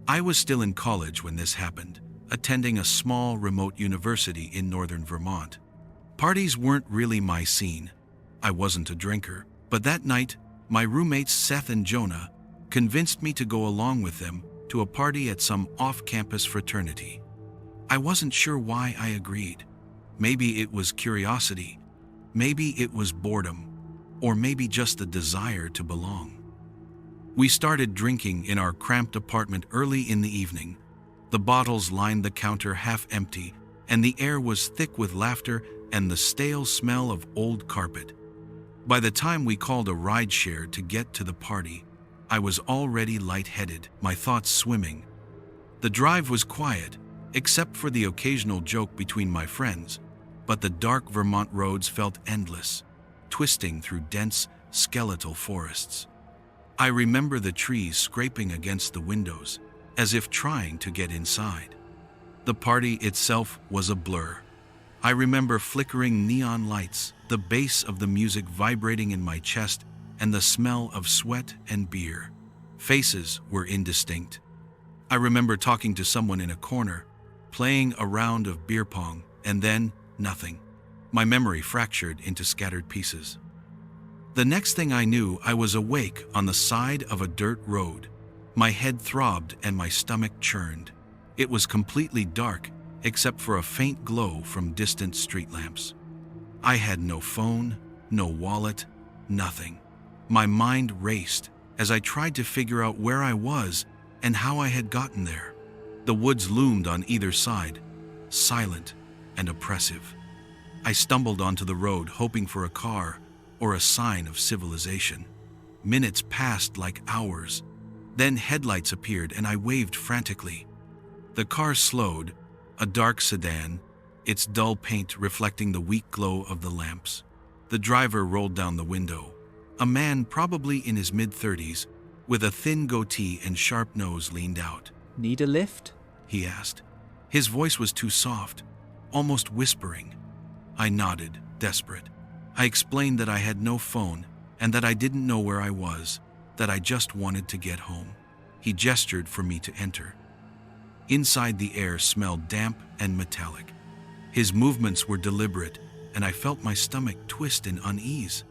I was still in college when this happened, attending a small remote university in northern Vermont. Parties weren't really my scene. I wasn't a drinker, but that night, my roommates Seth and Jonah convinced me to go along with them to a party at some off-campus fraternity. I wasn't sure why I agreed. Maybe it was curiosity, maybe it was boredom, or maybe just the desire to belong. We started drinking in our cramped apartment early in the evening. The bottles lined the counter half empty, and the air was thick with laughter and the stale smell of old carpet. By the time we called a rideshare to get to the party, I was already lightheaded, my thoughts swimming. The drive was quiet, except for the occasional joke between my friends, but the dark Vermont roads felt endless, twisting through dense, skeletal forests. I remember the trees scraping against the windows, as if trying to get inside. The party itself was a blur. I remember flickering neon lights, the bass of the music vibrating in my chest, and the smell of sweat and beer. Faces were indistinct. I remember talking to someone in a corner, playing a round of beer pong, and then nothing. My memory fractured into scattered pieces. The next thing I knew, I was awake on the side of a dirt road. My head throbbed and my stomach churned. It was completely dark, except for a faint glow from distant street lamps. I had no phone, no wallet, nothing. My mind raced as I tried to figure out where I was and how I had gotten there. The woods loomed on either side, silent and oppressive. I stumbled onto the road, hoping for a car or a sign of civilization. Minutes passed like hours. Then headlights appeared and I waved frantically. The car slowed, a dark sedan, its dull paint reflecting the weak glow of the lamps. The driver rolled down the window. A man probably in his mid-30s, with a thin goatee and sharp nose, leaned out. "Need a lift?" he asked. His voice was too soft, almost whispering. I nodded, desperate. I explained that I had no phone and that I didn't know where I was, that I just wanted to get home. He gestured for me to enter. Inside, the air smelled damp and metallic. His movements were deliberate, and I felt my stomach twist in unease.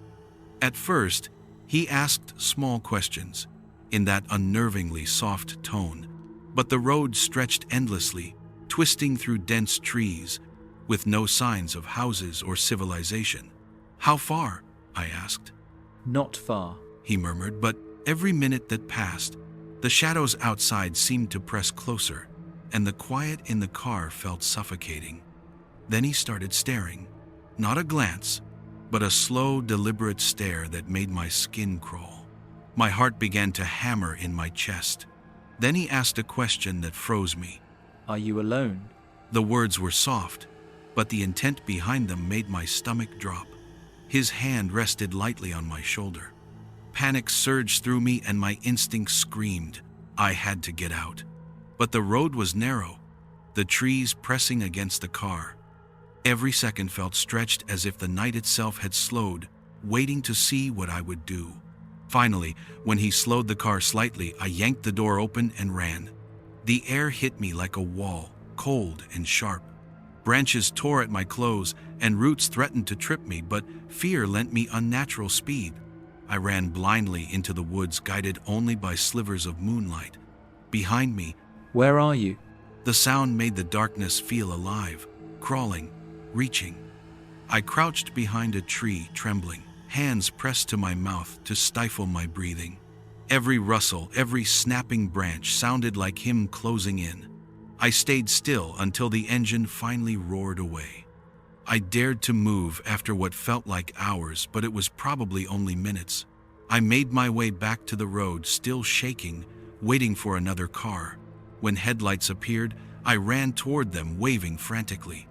At first, he asked small questions, in that unnervingly soft tone, but the road stretched endlessly, twisting through dense trees, with no signs of houses or civilization. "How far?" I asked. "Not far," he murmured, but every minute that passed, the shadows outside seemed to press closer, and the quiet in the car felt suffocating. Then he started staring. Not a glance, but a slow, deliberate stare that made my skin crawl. My heart began to hammer in my chest. Then he asked a question that froze me. "Are you alone?" The words were soft, but the intent behind them made my stomach drop. His hand rested lightly on my shoulder. Panic surged through me and my instincts screamed. I had to get out. But the road was narrow, the trees pressing against the car. Every second felt stretched, as if the night itself had slowed, waiting to see what I would do. Finally, when he slowed the car slightly, I yanked the door open and ran. The air hit me like a wall, cold and sharp. Branches tore at my clothes and roots threatened to trip me, but fear lent me unnatural speed. I ran blindly into the woods, guided only by slivers of moonlight. Behind me, "Where are you?" the sound made the darkness feel alive, crawling, reaching. I crouched behind a tree, trembling, hands pressed to my mouth to stifle my breathing. Every rustle, every snapping branch sounded like him closing in. I stayed still until the engine finally roared away. I dared to move after what felt like hours, but it was probably only minutes. I made my way back to the road, still shaking, waiting for another car. When headlights appeared, I ran toward them, waving frantically.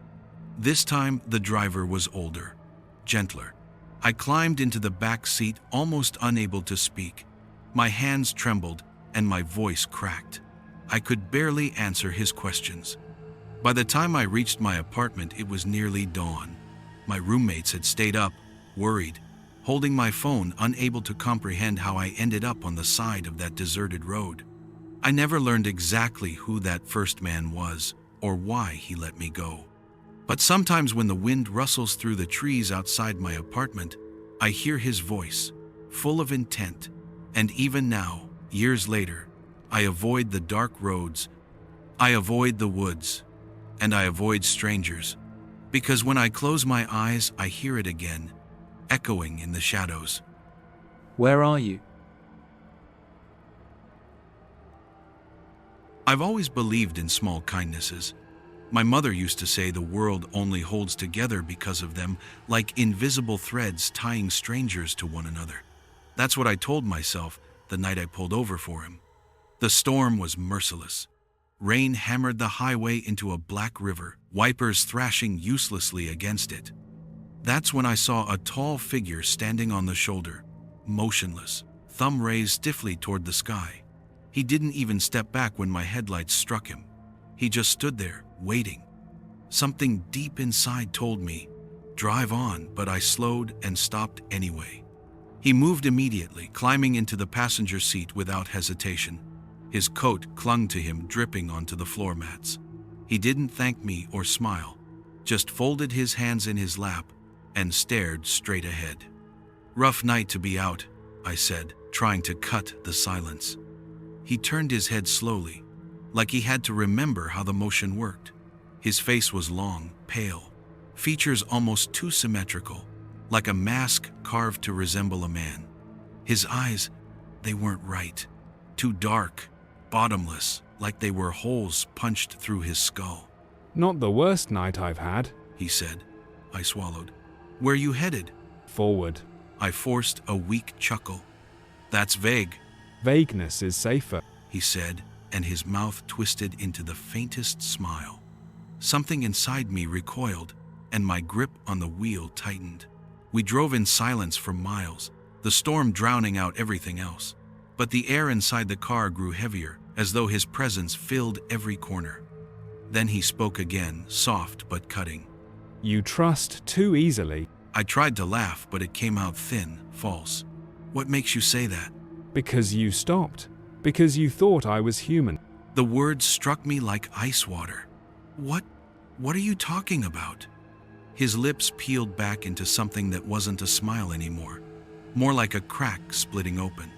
This time, the driver was older, gentler. I climbed into the back seat, almost unable to speak. My hands trembled and my voice cracked. I could barely answer his questions. By the time I reached my apartment, it was nearly dawn. My roommates had stayed up, worried, holding my phone, unable to comprehend how I ended up on the side of that deserted road. I never learned exactly who that first man was or why he let me go. But sometimes when the wind rustles through the trees outside my apartment, I hear his voice, full of intent. And even now, years later, I avoid the dark roads, I avoid the woods, and I avoid strangers, because when I close my eyes, I hear it again, echoing in the shadows. Where are you? I've always believed in small kindnesses. My mother used to say the world only holds together because of them, like invisible threads tying strangers to one another. That's what I told myself the night I pulled over for him. The storm was merciless. Rain hammered the highway into a black river, wipers thrashing uselessly against it. That's when I saw a tall figure standing on the shoulder, motionless, thumb raised stiffly toward the sky. He didn't even step back when my headlights struck him. He just stood there, waiting. Something deep inside told me, drive on, but I slowed and stopped anyway. He moved immediately, climbing into the passenger seat without hesitation. His coat clung to him, dripping onto the floor mats. He didn't thank me or smile, just folded his hands in his lap and stared straight ahead. Rough night to be out, I said, trying to cut the silence. He turned his head slowly, like he had to remember how the motion worked. His face was long, pale, features almost too symmetrical, like a mask carved to resemble a man. His eyes, they weren't right. Too dark, bottomless, like they were holes punched through his skull. Not the worst night I've had, He said. I swallowed. Where you headed? forward. I forced a weak chuckle. That's vague, Vagueness is safer. he said, and his mouth twisted into the faintest smile. Something inside me recoiled, and my grip on the wheel tightened. We drove in silence for miles, the storm drowning out everything else. But the air inside the car grew heavier, as though his presence filled every corner. Then he spoke again, soft but cutting. You trust too easily. I tried to laugh, but it came out thin, false. What makes you say that? Because you stopped. Because you thought I was human. The words struck me like ice water. What are you talking about? His lips peeled back into something that wasn't a smile anymore, more like a crack splitting open.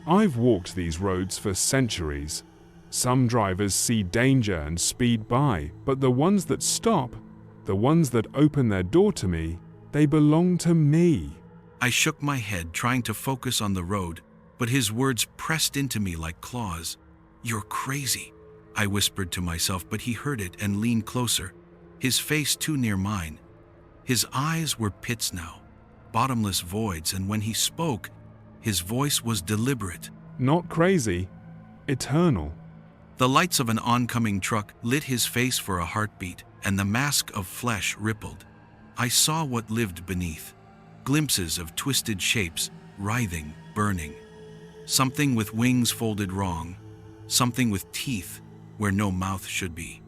I've walked these roads for centuries. Some drivers see danger and speed by, but the ones that stop, the ones that open their door to me, they belong to me. I shook my head, trying to focus on the road, but his words pressed into me like claws. You're crazy, I whispered to myself, but he heard it and leaned closer, his face too near mine. His eyes were pits now, bottomless voids, and when he spoke, his voice was deliberate. Not crazy, eternal. The lights of an oncoming truck lit his face for a heartbeat, and the mask of flesh rippled. I saw what lived beneath, glimpses of twisted shapes, writhing, burning. Something with wings folded wrong, something with teeth where no mouth should be.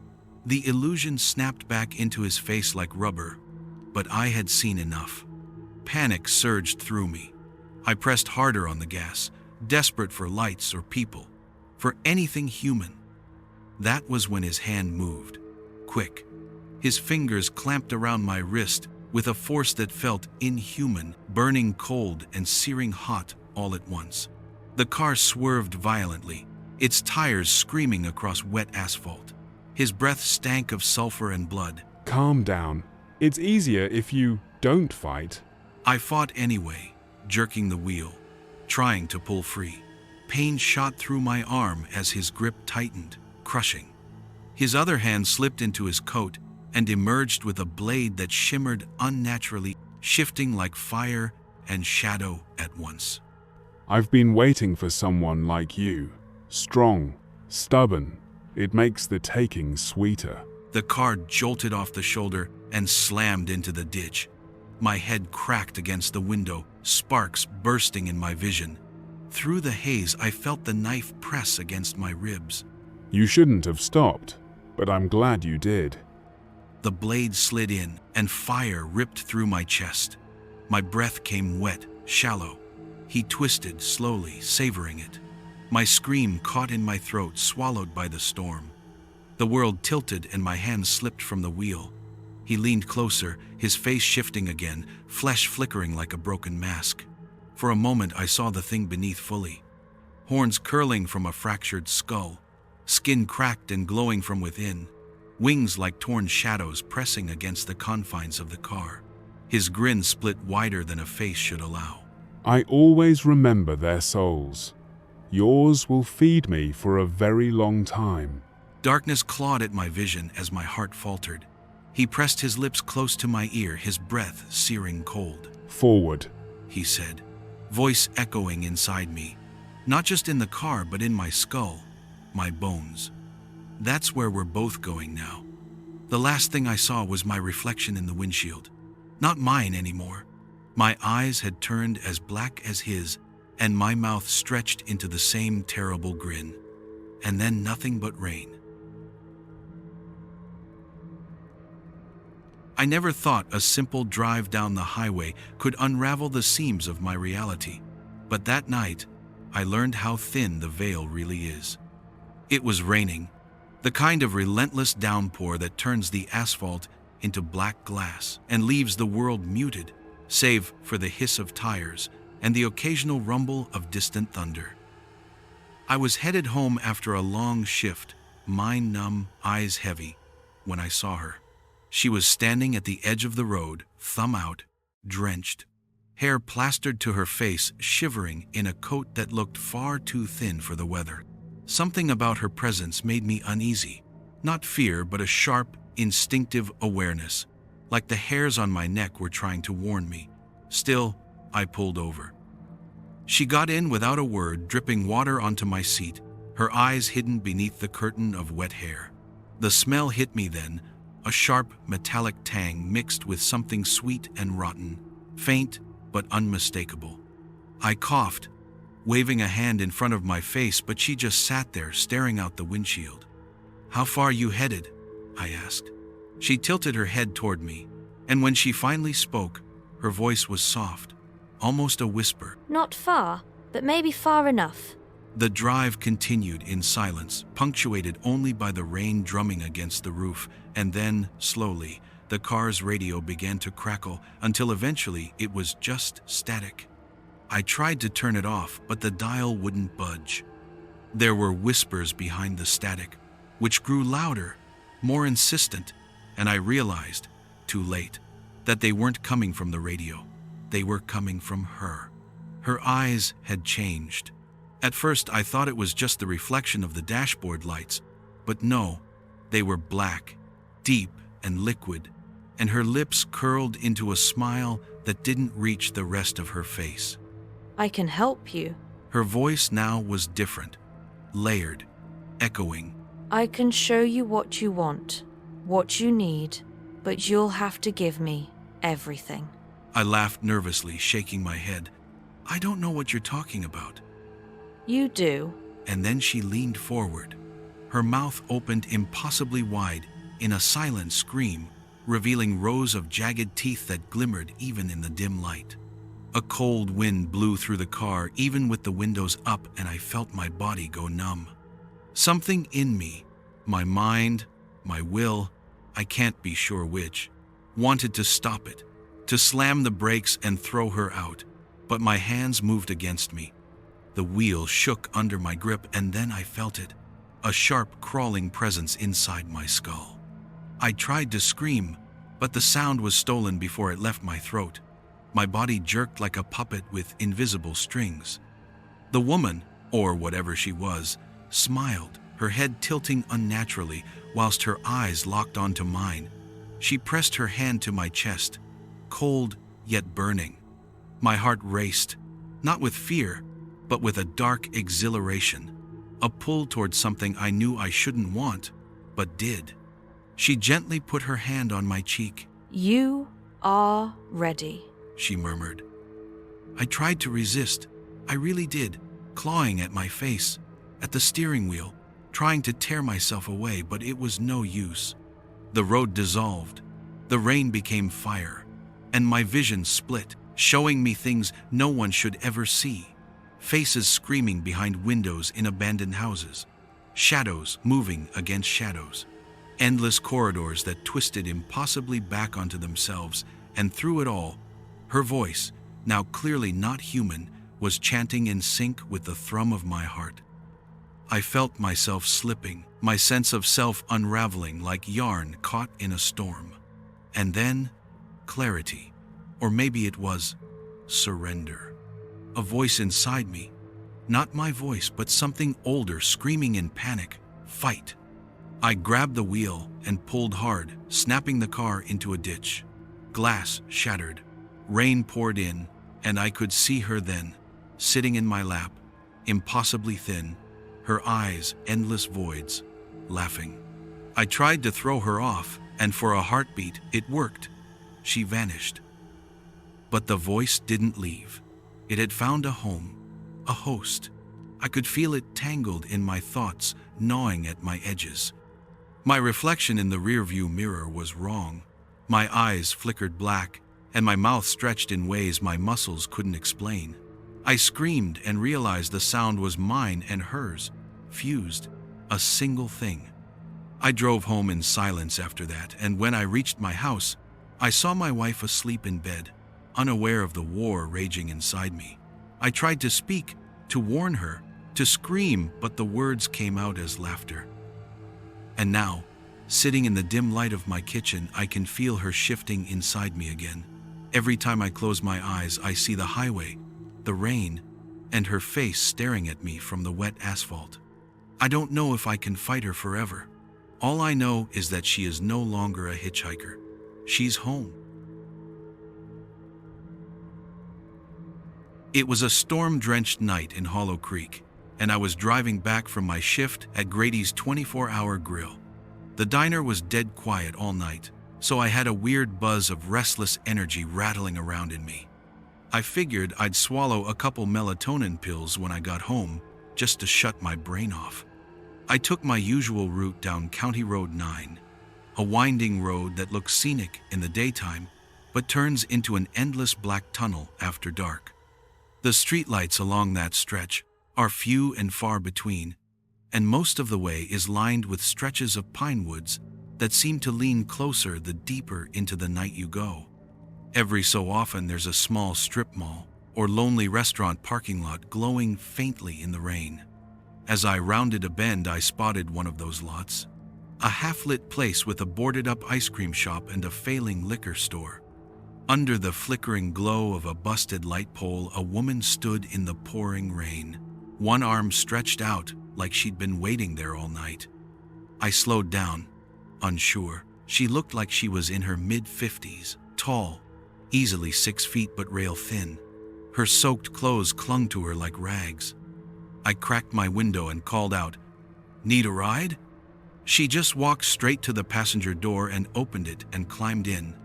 The illusion snapped back into his face like rubber, but I had seen enough. Panic surged through me. I pressed harder on the gas, desperate for lights or people, for anything human. That was when his hand moved, quick. His fingers clamped around my wrist with a force that felt inhuman, burning cold and searing hot all at once. The car swerved violently, its tires screaming across wet asphalt. His breath stank of sulfur and blood. Calm down. It's easier if you don't fight. I fought anyway, jerking the wheel, trying to pull free. Pain shot through my arm as his grip tightened, crushing. His other hand slipped into his coat and emerged with a blade that shimmered unnaturally, shifting like fire and shadow at once. I've been waiting for someone like you. Strong, stubborn. It makes the taking sweeter. The car jolted off the shoulder and slammed into the ditch. My head cracked against the window, sparks bursting in my vision. Through the haze, I felt the knife press against my ribs. You shouldn't have stopped, but I'm glad you did. The blade slid in, and fire ripped through my chest. My breath came wet, shallow. He twisted slowly, savoring it. My scream caught in my throat, swallowed by the storm. The world tilted and my hand slipped from the wheel. He leaned closer, his face shifting again, flesh flickering like a broken mask. For a moment I saw the thing beneath fully. Horns curling from a fractured skull, skin cracked and glowing from within, wings like torn shadows pressing against the confines of the car. His grin split wider than a face should allow. I always remember their souls. Yours will feed me for a very long time. Darkness clawed at my vision as my heart faltered. He pressed his lips close to my ear, his breath searing cold. Forward, He said, voice echoing inside me, not just in the car but in my skull, my bones. That's where we're both going now. The last thing I saw was my reflection in the windshield. Not mine anymore. My eyes had turned as black as his, and my mouth stretched into the same terrible grin. And then nothing but rain. I never thought a simple drive down the highway could unravel the seams of my reality. But that night, I learned how thin the veil really is. It was raining, the kind of relentless downpour that turns the asphalt into black glass and leaves the world muted, save for the hiss of tires and the occasional rumble of distant thunder. I was headed home after a long shift, mind numb, eyes heavy, when I saw her. She was standing at the edge of the road, thumb out, drenched, hair plastered to her face, shivering in a coat that looked far too thin for the weather. Something about her presence made me uneasy, not fear but a sharp, instinctive awareness, like the hairs on my neck were trying to warn me. Still, I pulled over. She got in without a word, dripping water onto my seat, her eyes hidden beneath the curtain of wet hair. The smell hit me then, a sharp, metallic tang mixed with something sweet and rotten, faint but unmistakable. I coughed, waving a hand in front of my face, but she just sat there staring out the windshield. "How far you headed?" I asked. She tilted her head toward me, and when she finally spoke, her voice was soft, almost a whisper. "Not far, but maybe far enough." The drive continued in silence, punctuated only by the rain drumming against the roof, and then, slowly, the car's radio began to crackle until eventually it was just static. I tried to turn it off, but the dial wouldn't budge. There were whispers behind the static, which grew louder, more insistent, and I realized, too late, that they weren't coming from the radio. They were coming from her. Her eyes had changed. At first I thought it was just the reflection of the dashboard lights, but no, they were black, deep and liquid, and her lips curled into a smile that didn't reach the rest of her face. "I can help you." Her voice now was different, layered, echoing. "I can show you what you want, what you need, but you'll have to give me everything." I laughed nervously, shaking my head. "I don't know what you're talking about." "You do." And then she leaned forward. Her mouth opened impossibly wide in a silent scream, revealing rows of jagged teeth that glimmered even in the dim light. A cold wind blew through the car, even with the windows up, and I felt my body go numb. Something in me, my mind, my will, I can't be sure which, wanted to stop it, to slam the brakes and throw her out, but my hands moved against me. The wheel shook under my grip, and then I felt it, a sharp, crawling presence inside my skull. I tried to scream, but the sound was stolen before it left my throat. My body jerked like a puppet with invisible strings. The woman, or whatever she was, smiled, her head tilting unnaturally, whilst her eyes locked onto mine. She pressed her hand to my chest, cold yet burning. My heart raced, not with fear, but with a dark exhilaration, a pull towards something I knew I shouldn't want, but did. She gently put her hand on my cheek. "You are ready," she murmured. I tried to resist. I really did, clawing at my face, at the steering wheel, trying to tear myself away, but it was no use. The road dissolved. The rain became fire, and my vision split, showing me things no one should ever see. faces screaming behind windows in abandoned houses, shadows moving against shadows, endless corridors that twisted impossibly back onto themselves, and through it all, her voice, now clearly not human, was chanting in sync with the thrum of my heart. I felt myself slipping, my sense of self unraveling like yarn caught in a storm. And then, clarity, or maybe it was surrender. A voice inside me, not my voice, but something older screaming in panic, fight. I grabbed the wheel and pulled hard, snapping the car into a ditch. Glass shattered, rain poured in, and I could see her then, sitting in my lap, impossibly thin, her eyes endless voids, laughing. I tried to throw her off, and for a heartbeat it worked. She vanished. But the voice didn't leave. It had found a home, a host. I could feel it tangled in my thoughts, gnawing at my edges. My reflection in the rearview mirror was wrong. My eyes flickered black, and my mouth stretched in ways my muscles couldn't explain. I screamed and realized the sound was mine and hers, fused, a single thing. I drove home in silence after that, and when I reached my house, I saw my wife asleep in bed, unaware of the war raging inside me. I tried to speak, to warn her, to scream, but the words came out as laughter. And now, sitting in the dim light of my kitchen, I can feel her shifting inside me again. Every time I close my eyes, I see the highway, the rain, and her face staring at me from the wet asphalt. I don't know if I can fight her forever. All I know is that she is no longer a hitchhiker. She's home. It was a storm-drenched night in Hollow Creek, and I was driving back from my shift at Grady's 24-hour grill. The diner was dead quiet all night, so I had a weird buzz of restless energy rattling around in me. I figured I'd swallow a couple melatonin pills when I got home, just to shut my brain off. I took my usual route down County Road 9, a winding road that looks scenic in the daytime, but turns into an endless black tunnel after dark. The streetlights along that stretch are few and far between, and most of the way is lined with stretches of pine woods that seem to lean closer the deeper into the night you go. Every so often there's a small strip mall or lonely restaurant parking lot glowing faintly in the rain. As I rounded a bend, I spotted one of those lots, a half-lit place with a boarded-up ice cream shop and a failing liquor store. Under the flickering glow of a busted light pole, a woman stood in the pouring rain, one arm stretched out like she'd been waiting there all night. I slowed down, unsure. She looked like she was in her mid-50s, tall, easily 6 feet but rail-thin. Her soaked clothes clung to her like rags. I cracked my window and called out, "Need a ride?" She just walked straight to the passenger door and opened it and climbed in,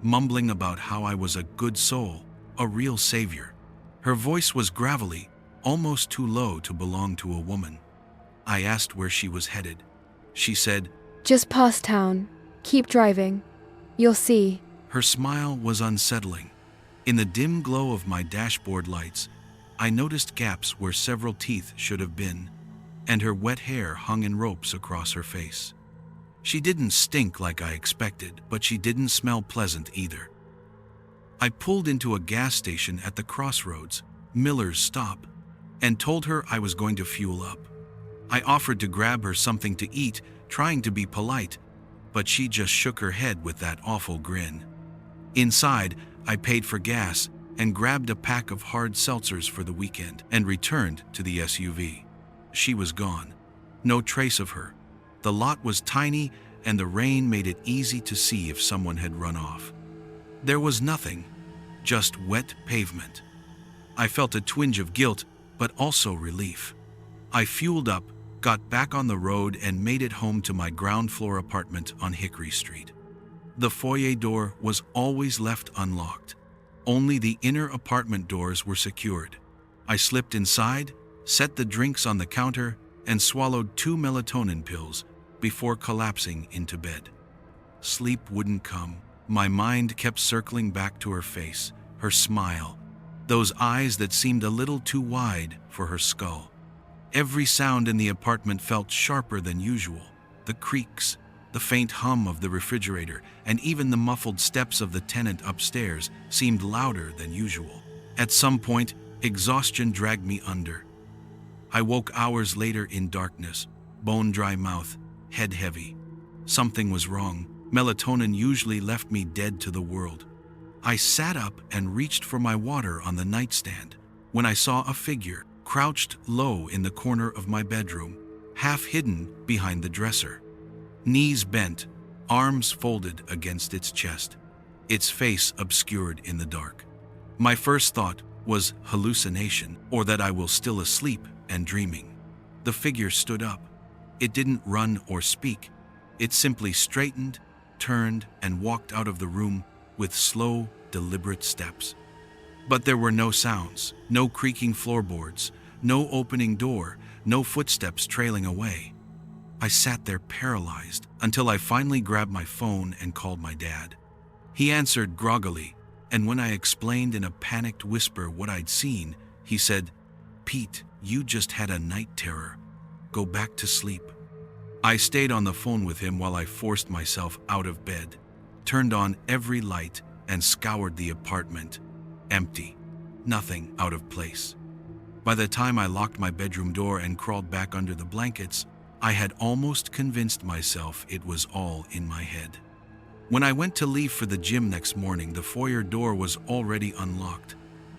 mumbling about how I was a good soul, a real savior. Her voice was gravelly, almost too low to belong to a woman. I asked where she was headed. She said, "Just past town. Keep driving. You'll see." Her smile was unsettling. In the dim glow of my dashboard lights, I noticed gaps where several teeth should have been, and her wet hair hung in ropes across her face. She didn't stink like I expected, but she didn't smell pleasant either. I pulled into a gas station at the crossroads, Miller's stop, and told her I was going to fuel up. I offered to grab her something to eat, trying to be polite, but she just shook her head with that awful grin. Inside, I paid for gas and grabbed a pack of hard seltzers for the weekend and returned to the SUV. She was gone. No trace of her. The lot was tiny and the rain made it easy to see if someone had run off. There was nothing, just wet pavement. I felt a twinge of guilt, but also relief. I fueled up, got back on the road and made it home to my ground floor apartment on Hickory Street. The foyer door was always left unlocked. Only the inner apartment doors were secured. I slipped inside, set the drinks on the counter, and swallowed 2 melatonin pills before collapsing into bed. Sleep wouldn't come. My mind kept circling back to her face, her smile, those eyes that seemed a little too wide for her skull. Every sound in the apartment felt sharper than usual. The creaks, the faint hum of the refrigerator, and even the muffled steps of the tenant upstairs seemed louder than usual. At some point, exhaustion dragged me under. I woke hours later in darkness, bone-dry mouth, head heavy. Something was wrong. Melatonin usually left me dead to the world. I sat up and reached for my water on the nightstand when I saw a figure crouched low in the corner of my bedroom, half hidden behind the dresser. Knees bent, arms folded against its chest, its face obscured in the dark. My first thought was hallucination, or that I was still asleep and dreaming. The figure stood up. It didn't run or speak. It simply straightened, turned, and walked out of the room with slow, deliberate steps. But there were no sounds, no creaking floorboards, no opening door, no footsteps trailing away. I sat there paralyzed until I finally grabbed my phone and called my dad. He answered groggily, and when I explained in a panicked whisper what I'd seen, he said, "Pete, you just had a night terror. Go back to sleep." I stayed on the phone with him while I forced myself out of bed, turned on every light, and scoured the apartment. Empty. Nothing out of place. By the time I locked my bedroom door and crawled back under the blankets, I had almost convinced myself it was all in my head. When I went to leave for the gym next morning, the foyer door was already unlocked.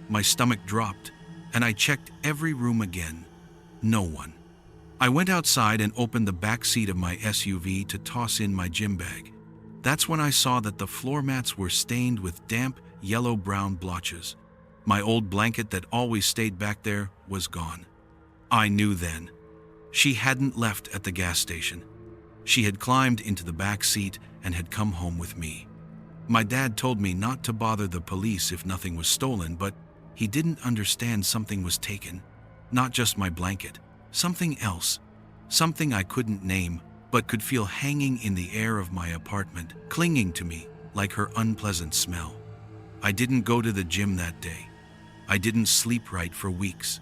My stomach dropped, and I checked every room again. No one. I went outside and opened the back seat of my SUV to toss in my gym bag. That's when I saw that the floor mats were stained with damp, yellow-brown blotches. My old blanket that always stayed back there was gone. I knew then. She hadn't left at the gas station. She had climbed into the back seat and had come home with me. My dad told me not to bother the police if nothing was stolen, but he didn't understand something was taken. Not just my blanket. Something else. Something I couldn't name, but could feel hanging in the air of my apartment, clinging to me like her unpleasant smell. I didn't go to the gym that day. I didn't sleep right for weeks.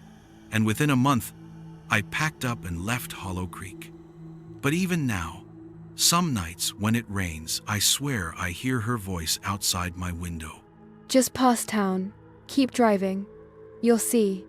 And within a month, I packed up and left Hollow Creek. But even now, some nights when it rains, I swear I hear her voice outside my window. Just past town. Keep driving. You'll see.